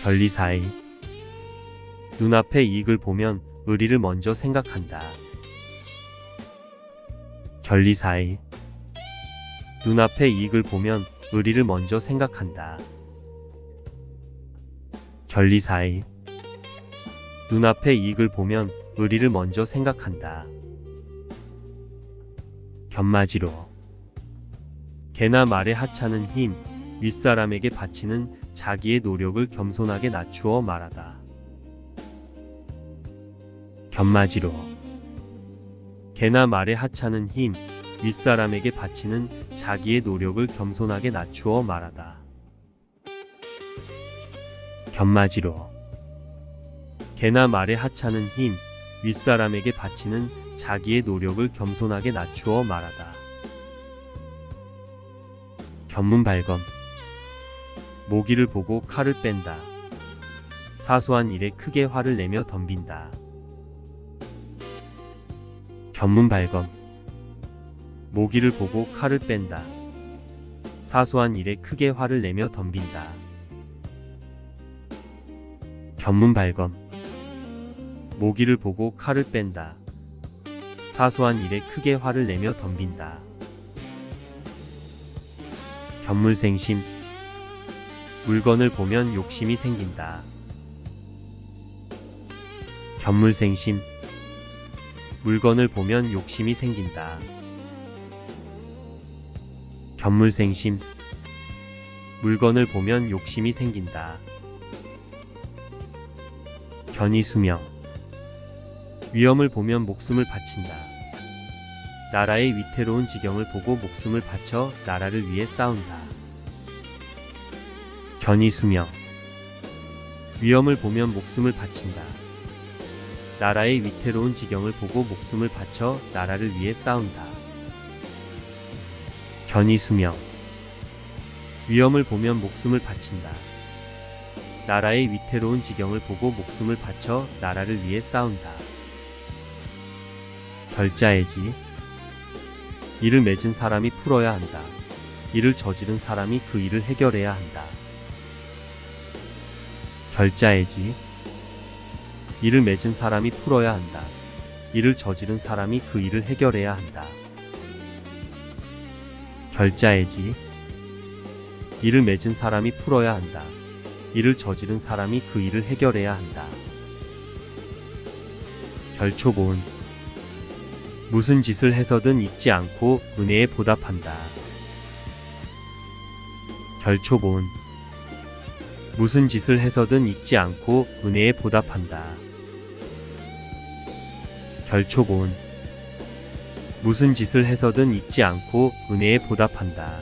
견리사의 눈앞의 이익을 보면 의리를 먼저 생각한다. 견리사의 눈앞의 이익을 보면 의리를 먼저 생각한다. 견리사의 눈앞의 이익을 보면 의리를 먼저 생각한다. 견마지로 개나 말의 하찮은 힘, 윗사람에게 바치는 자기의 노력을 겸손하게 낮추어 말하다. 견마지로 개나 말의 하찮은 힘, 윗사람에게 바치는 자기의 노력을 겸손하게 낮추어 말하다. 견마지로 개나 말의 하찮은 힘, 윗사람에게 바치는 자기의 노력을 겸손하게 낮추어 말하다. 견문발검 모기를 보고 칼을 뺀다. 사소한 일에 크게 화를 내며 덤빈다. 견문발검 모기를 보고 칼을 뺀다. 사소한 일에 크게 화를 내며 덤빈다. 견문발검 모기를 보고 칼을 뺀다. 사소한 일에 크게 화를 내며 덤빈다. 견물생심 물건을 보면 욕심이 생긴다. 견물생심 물건을 보면 욕심이 생긴다. 견물생심 물건을 보면 욕심이 생긴다. 견이수명 위험을 보면 목숨을 바친다. 나라의 위태로운 지경을 보고 목숨을 바쳐 나라를 위해 싸운다. 견이수명 위험을 보면 목숨을 바친다. 나라의 위태로운 지경을 보고 목숨을 바쳐 나라를 위해 싸운다. 견이수명 위험을 보면 목숨을 바친다. 나라의 위태로운 지경을 보고 목숨을 바쳐 나라를 위해 싸운다. 결자해지 일을 맺은 사람이 풀어야 한다. 일을 저지른 사람이 그 일을 해결해야 한다. 결자해지 일을 맺은 사람이 풀어야 한다. 일을 저지른 사람이 그 일을 해결해야 한다. 결자해지 일을 맺은 사람이 풀어야 한다. 일을 저지른 사람이 그 일을 해결해야 한다. 결초보은 무슨 짓을 해서든 잊지 않고 은혜에 보답한다. 결초보은 무슨 짓을 해서든 잊지 않고 은혜에 보답한다. 결초보은 무슨 짓을 해서든 잊지 않고 은혜에 보답한다.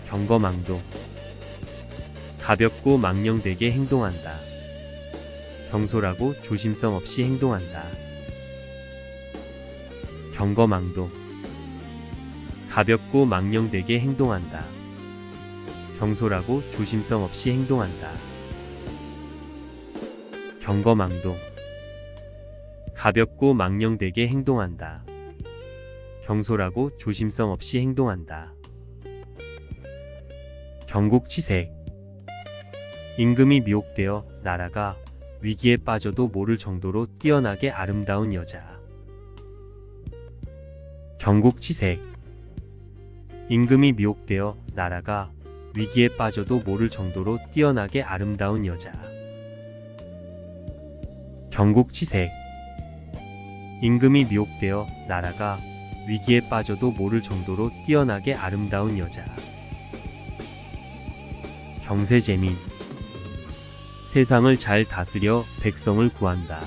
경거망도 가볍고 망령되게 행동한다. 경솔하고 조심성 없이 행동한다. 경거망도 가볍고 망령되게 행동한다. 경솔하고 조심성 없이 행동한다. 경거망도 가볍고 망령되게 행동한다. 경솔하고 조심성 없이 행동한다. 경국치색 임금이 미혹되어 나라가 위기에 빠져도 모를 정도로 뛰어나게 아름다운 여자. 경국치색 임금이 미혹되어 나라가 위기에 빠져도 모를 정도로 뛰어나게 아름다운 여자. 경국치색 임금이 미혹되어 나라가 위기에 빠져도 모를 정도로 뛰어나게 아름다운 여자. 경세재민 세상을 잘 다스려 백성을 구한다.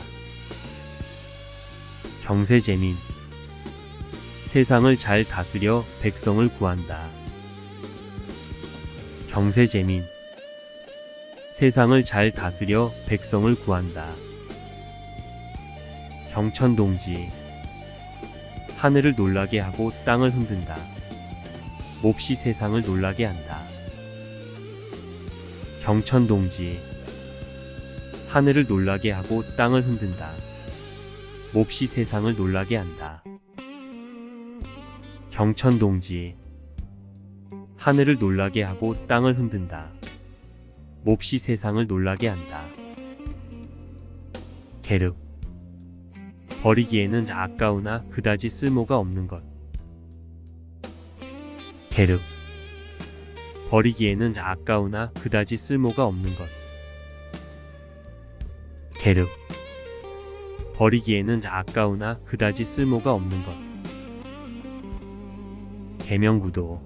경세재민 세상을 잘 다스려 백성을 구한다. 경세재민 세상을 잘 다스려 백성을 구한다. 경천동지 하늘을 놀라게 하고 땅을 흔든다. 몹시 세상을 놀라게 한다. 경천동지 하늘을 놀라게 하고 땅을 흔든다. 몹시 세상을 놀라게 한다. 경천동지 하늘을 놀라게 하고 땅을 흔든다. 몹시 세상을 놀라게 한다. 게르. 버리기에는 아까우나 그다지 쓸모가 없는 것. 게르. 버리기에는 아까우나 그다지 쓸모가 없는 것. 게르. 버리기에는 아까우나 그다지 쓸모가 없는 것. 계명구도.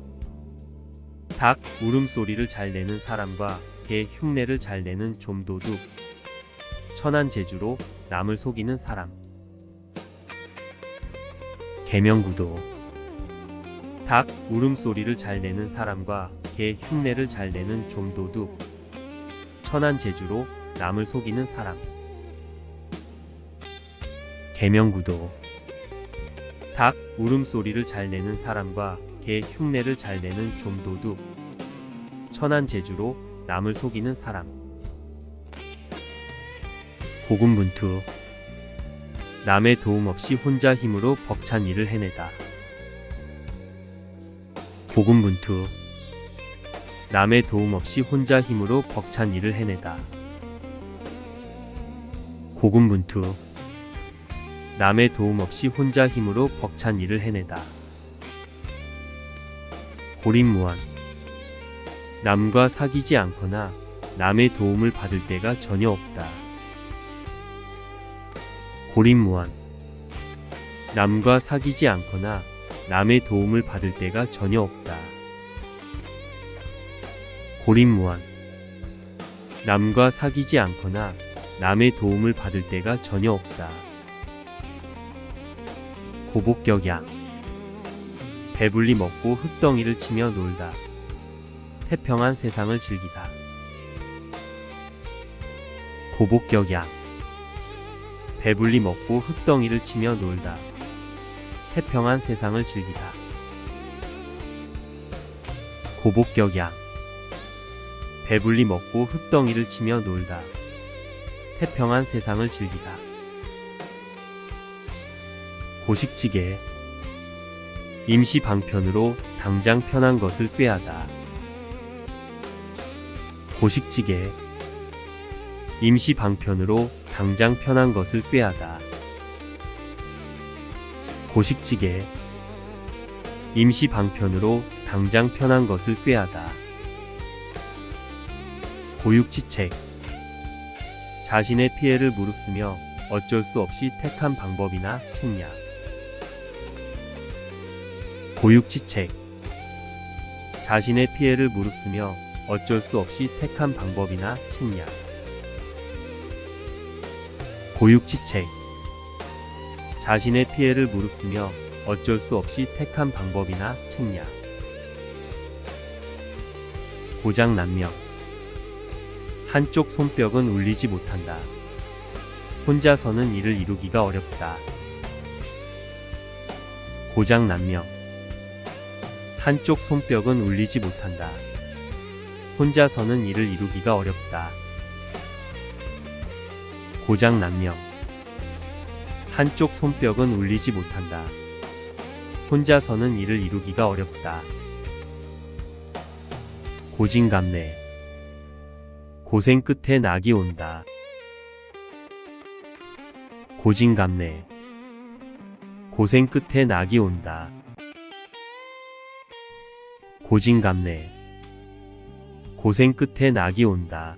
닭 울음소리를 잘 내는 사람과 개 흉내를 잘 내는 좀도둑. 천한 재주로 남을 속이는 사람. 계명구도. 닭 울음소리를 잘 내는 사람과 개 흉내를 잘 내는 좀도둑. 천한 재주로 남을 속이는 사람. 계명구도. 닭 울음소리를 잘 내는 사람과 개 흉내를 잘 내는 좀도둑. 천한 재주로 남을 속이는 사람. 고군분투. 남의 도움 없이 혼자 힘으로 벅찬 일을 해내다. 고군분투. 남의 도움 없이 혼자 힘으로 벅찬 일을 해내다. 고군분투. 남의 도움 없이 혼자 힘으로 벅찬 일을 해내다. 고립무한. 남과 사귀지 않거나 남의 도움을 받을 때가 전혀 없다. 고립무한. 남과 사귀지 않거나 남의 도움을 받을 때가 전혀 없다. 고립무한. 남과 사귀지 않거나 남의 도움을 받을 때가 전혀 없다. 고복격양. 배불리 먹고 흙덩이를 치며 놀다. 태평한 세상을 즐기다. 고복격양. 배불리 먹고 흙덩이를 치며 놀다. 태평한 세상을 즐기다. 고복격양. 배불리 먹고 흙덩이를 치며 놀다. 태평한 세상을 즐기다. 고식지게. 임시 방편으로 당장 편한 것을 꾀하다. 고식지게. 임시 방편으로 당장 편한 것을 꾀하다. 고식지게. 임시 방편으로 당장 편한 것을 꾀하다. 고육지책. 자신의 피해를 무릅쓰며 어쩔 수 없이 택한 방법이나 책략. 고육지책. 자신의 피해를 무릅쓰며 어쩔 수 없이 택한 방법이나 책략. 고육지책. 자신의 피해를 무릅쓰며 어쩔 수 없이 택한 방법이나 책략. 고장난명. 한쪽 손뼉은 울리지 못한다. 혼자서는 이를 이루기가 어렵다. 고장난명. 한쪽 손뼉은 울리지 못한다. 혼자서는 이를 이루기가 어렵다. 고장난명. 한쪽 손뼉은 울리지 못한다. 혼자서는 이를 이루기가 어렵다. 고진감래. 고생 끝에 낙이 온다. 고진감래. 고생 끝에 낙이 온다. 고진감래. 고생 끝에 낙이 온다.